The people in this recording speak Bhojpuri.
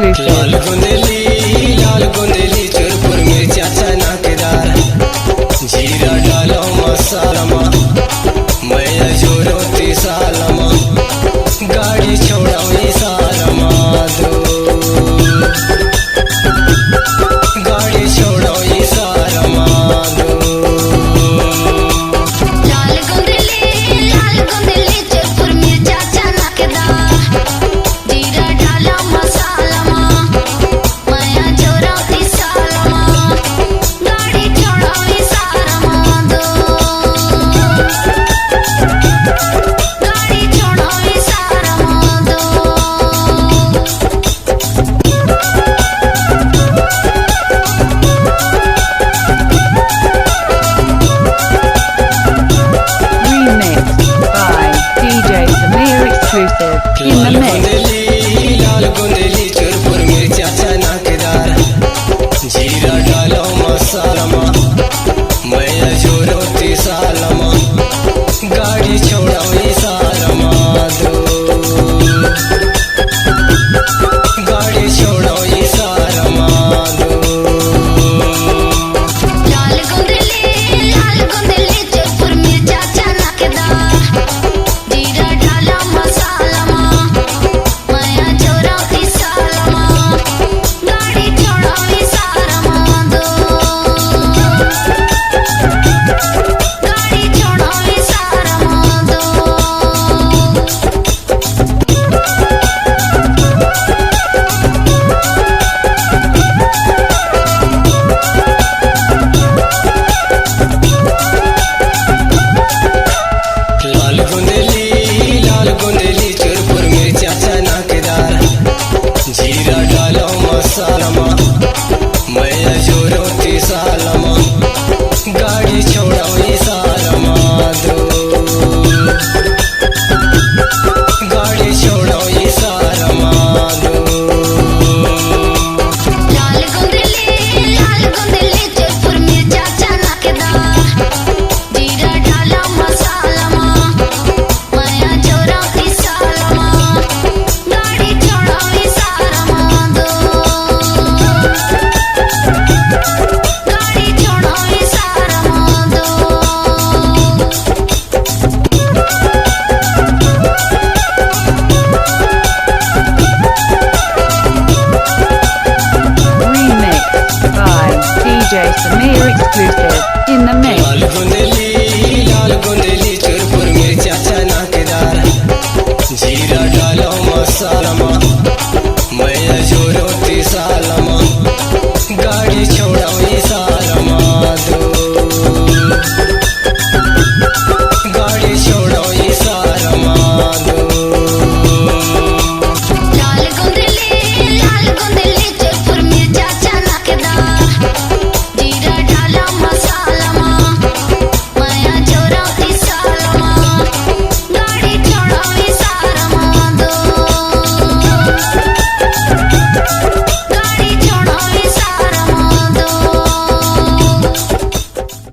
exclusive. लाल गुंदेली चुरपुर मिर्चा चनाकेदार जीरा डालो मसालमा मैं जोरो तिसालमा गाड़ी छोड़ो इसालमा दो गाड़ी छोड़ो इसालमा दो लाल गुंदेली चुरपुर मिर्चा चनाकेदार जीरा डालो मसालमा मैं जोरो तिसालमा गाड़ी छोड़ो इसालमा दो गाड़ी छोड़ो इसालमा दो Remixed by DJ Samir exclusive. In the mix. लाल गुंदेली चुरपुर मिर्चा चनाकेदार जीरा डालो मसालमा मैं जोरो तिसालमा गाड़ी छोड़ो इसालमा दो गाड़ी छोड़ो इसालमा दो लाल गुंदेली चुरपुर मिर्चा चनाकेदार जीरा डालो मसालमा मैं जोरो तिसालमा गाड़ी छोड़ो इसालमा दो गाड़ी छोड़ो इसालमा दो लाल गुंदेली चुरपुर मिर्चा चनाकेदार जीरा डालो मसालमा मैं जोरो तिसालमा गाड़ी छोड़ो इसालमा दो गाड़ी छोड़ो इसालमा दो लाल गुंदेली चुरपुर मिर्चा चनाकेदार जीरा डालो मसालमा मैं जोरो तिसालमा गाड़ी छोड़ो इसालमा दो गाड़ी छोड़ो इसालमा दो Remixed by DJ Samir exclusive. In the mix. लाल गुंदेली चुरपुर मिर्चा चनाकेदार जीरा डालो मसालमा